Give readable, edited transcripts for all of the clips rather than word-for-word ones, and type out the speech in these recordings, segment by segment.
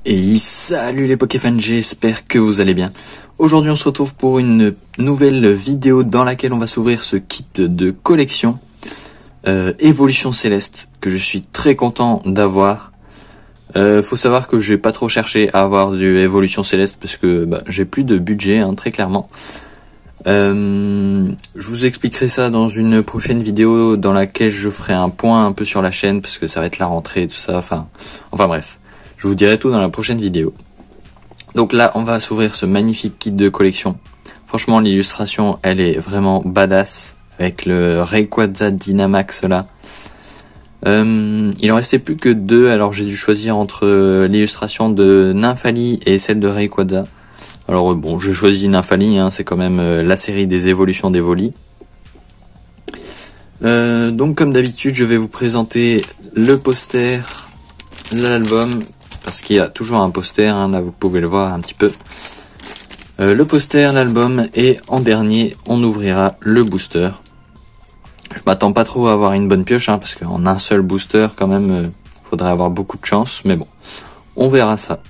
Et salut les Pokéfans, j'espère que vous allez bien. Aujourd'hui on se retrouve pour une nouvelle vidéo dans laquelle on va s'ouvrir ce kit de collection Évolution Céleste que je suis très content d'avoir. Faut savoir que j'ai pas trop cherché à avoir du Évolution Céleste parce que j'ai plus de budget, très clairement. Je vous expliquerai ça dans une prochaine vidéo dans laquelle je ferai un point un peu sur la chaîne parce que ça va être la rentrée et tout ça, enfin bref. Je vous dirai tout dans la prochaine vidéo. Donc là, on va s'ouvrir ce magnifique kit de collection. Franchement, l'illustration, elle est vraiment badass. Avec le Rayquaza Dynamax là. Il en restait plus que deux, alors j'ai dû choisir entre l'illustration de Nymphali et celle de Rayquaza. Alors bon, j'ai choisi Nymphali, c'est quand même la série des évolutions d'Evoli. Donc comme d'habitude, je vais vous présenter le poster, l'album, parce qu'il y a toujours un poster, là vous pouvez le voir un petit peu. Le poster, l'album, et en dernier, on ouvrira le booster. Je m'attends pas trop à avoir une bonne pioche, parce qu'en un seul booster, quand même, faudrait avoir beaucoup de chance, mais bon, on verra ça.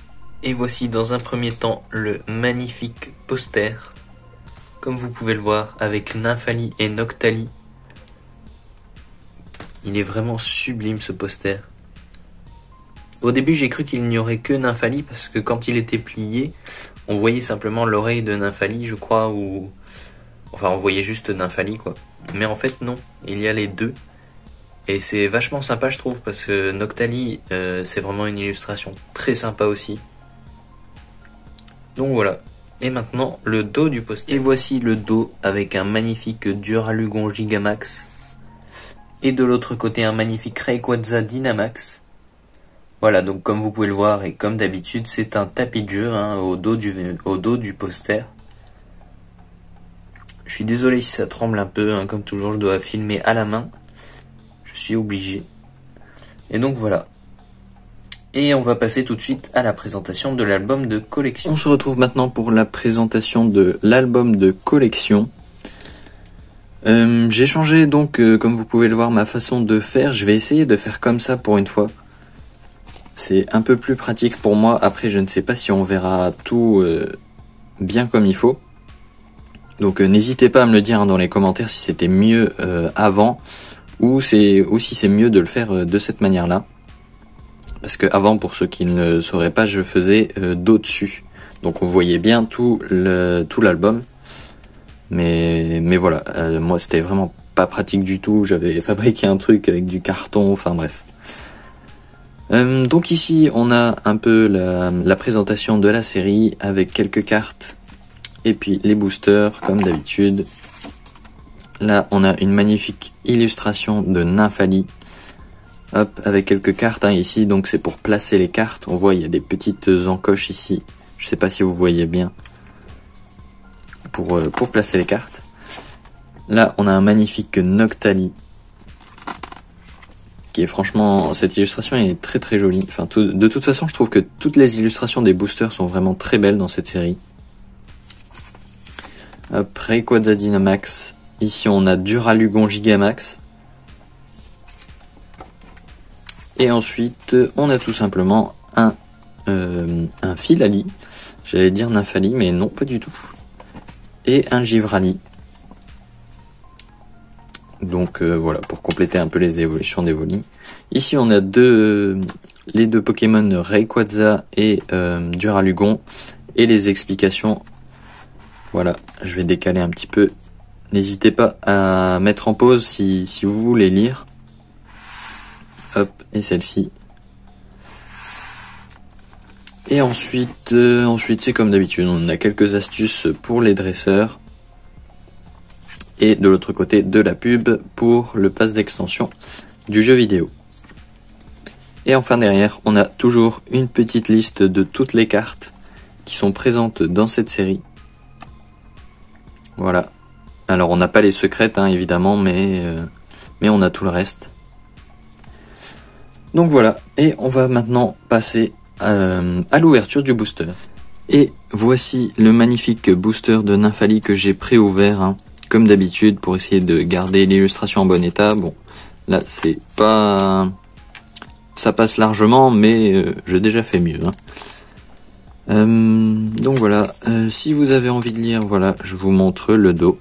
Et voici dans un premier temps le magnifique poster, comme vous pouvez le voir, avec Nymphali et Noctali. Il est vraiment sublime ce poster. Au début j'ai cru qu'il n'y aurait que Nymphali parce que quand il était plié, on voyait simplement l'oreille de Nymphali, je crois, ou... Enfin on voyait juste Nymphali quoi. Mais en fait non, il y a les deux. Et c'est vachement sympa je trouve parce que Noctali c'est vraiment une illustration très sympa aussi. Donc voilà. Et maintenant le dos du poster. Et voici le dos avec un magnifique Duralugon Gigamax. Et de l'autre côté un magnifique Rayquaza Dynamax. Voilà, donc comme vous pouvez le voir et comme d'habitude, c'est un tapis de jeu au dos du poster. Je suis désolé si ça tremble un peu, comme toujours je dois filmer à la main. Je suis obligé. Et donc voilà. Et on va passer tout de suite à la présentation de l'album de collection. On se retrouve maintenant pour la présentation de l'album de collection. J'ai changé donc, comme vous pouvez le voir, ma façon de faire. Je vais essayer de faire comme ça pour une fois. C'est un peu plus pratique pour moi. Après, je ne sais pas si on verra tout bien comme il faut. Donc, n'hésitez pas à me le dire dans les commentaires si c'était mieux avant ou si c'est mieux de le faire de cette manière-là. Parce que avant, pour ceux qui ne le sauraient pas, je faisais dos dessus. Donc, on voyait bien tout l'album. Mais voilà, moi, c'était vraiment pas pratique du tout. J'avais fabriqué un truc avec du carton, enfin bref. Donc ici on a un peu la présentation de la série avec quelques cartes et puis les boosters comme d'habitude. Là on a une magnifique illustration de Nymphali, hop, avec quelques cartes ici, donc c'est pour placer les cartes. On voit il y a des petites encoches ici, je sais pas si vous voyez bien, pour placer les cartes. Là on a un magnifique Noctali, qui est franchement, cette illustration est très très jolie. Enfin, de toute façon, je trouve que toutes les illustrations des boosters sont vraiment très belles dans cette série. Hop, Rayquaza Dynamax. Ici, on a Duralugon Gigamax. Et ensuite, on a tout simplement un Filali. J'allais dire Nymphali, mais non, pas du tout. Et un Givrali. Donc voilà, pour compléter un peu les évolutions d'Evoli. Ici on a les deux Pokémon Rayquaza et Duralugon. Et les explications. Voilà, je vais décaler un petit peu. N'hésitez pas à mettre en pause si vous voulez lire. Hop, et celle-ci. Et ensuite c'est comme d'habitude, on a quelques astuces pour les dresseurs. Et de l'autre côté de la pub pour le pass d'extension du jeu vidéo. Et enfin derrière, on a toujours une petite liste de toutes les cartes qui sont présentes dans cette série. Voilà. Alors on n'a pas les secrètes évidemment, mais on a tout le reste. Donc voilà, et on va maintenant passer à l'ouverture du booster. Et voici le magnifique booster de Nymphali que j'ai pré-ouvert. Comme d'habitude pour essayer de garder l'illustration en bon état. Bon, là c'est pas... Ça passe largement, mais j'ai déjà fait mieux. Donc voilà, si vous avez envie de lire, voilà, je vous montre le dos.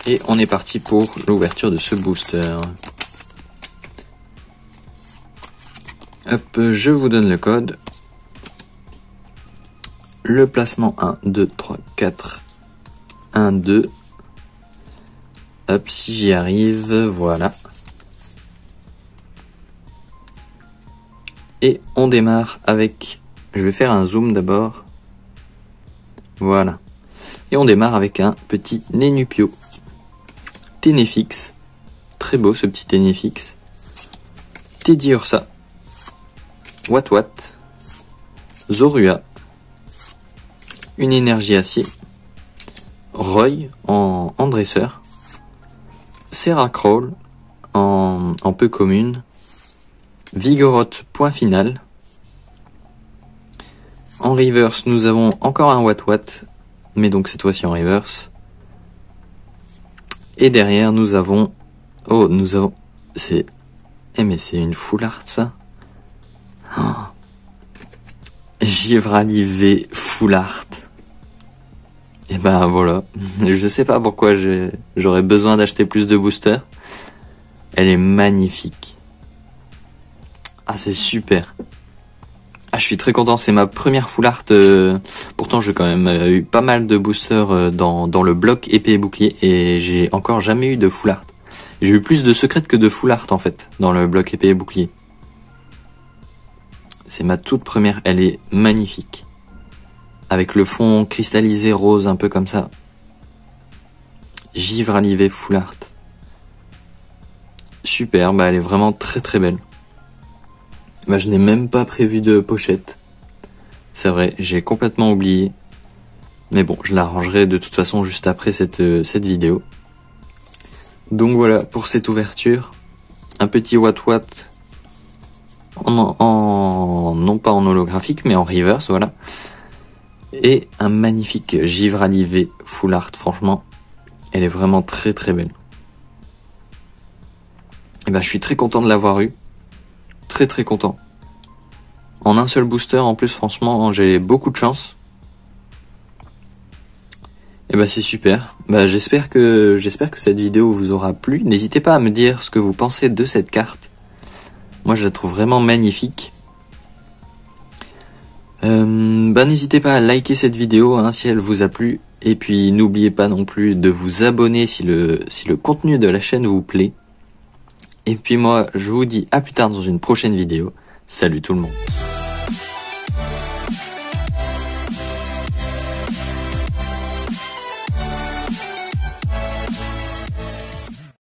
Et on est parti pour l'ouverture de ce booster. Hop, je vous donne le code. Le placement 1, 2, 3, 4, 1, 2. Hop, si j'y arrive, voilà. Et on démarre avec, je vais faire un zoom d'abord. Voilà. Et on démarre avec un petit Nénupio. Ténéfix. Très beau ce petit Ténéfix. Teddiursa. Wat. Zorua. Une énergie acier. Roy en dresseur. Serracrawl en peu commune. Vigoroth point final. En reverse, nous avons encore un Wat, mais donc cette fois-ci en reverse. Et derrière, nous avons... Oh, c'est... mais c'est une full art, ça. Oh. Givrali V full art. Et ben voilà. Je sais pas pourquoi j'aurais besoin d'acheter plus de boosters. Elle est magnifique. Ah, c'est super. Ah, je suis très content. C'est ma première full art. Pourtant, j'ai quand même eu pas mal de boosters dans le bloc épée et bouclier. Et j'ai encore jamais eu de full art. J'ai eu plus de secrètes que de full art, en fait, dans le bloc épée et bouclier. C'est ma toute première. Elle est magnifique. Avec le fond cristallisé rose, un peu comme ça. Givre alivé full art. Super, bah elle est vraiment très très belle. Bah je n'ai même pas prévu de pochette. C'est vrai, j'ai complètement oublié. Mais bon, je l'arrangerai de toute façon juste après cette vidéo. Donc voilà, pour cette ouverture. Un petit Wat non pas en holographique, mais en reverse, voilà. Et un magnifique Givrali V full art, franchement, elle est vraiment très très belle. Et ben je suis très content de l'avoir eu, très très content. En un seul booster, en plus franchement, j'ai beaucoup de chance. Et ben c'est super. Bah j'espère que cette vidéo vous aura plu. N'hésitez pas à me dire ce que vous pensez de cette carte. Moi je la trouve vraiment magnifique. N'hésitez pas à liker cette vidéo hein, si elle vous a plu. Et puis n'oubliez pas non plus de vous abonner si le contenu de la chaîne vous plaît. Et puis moi je vous dis à plus tard dans une prochaine vidéo. Salut tout le monde.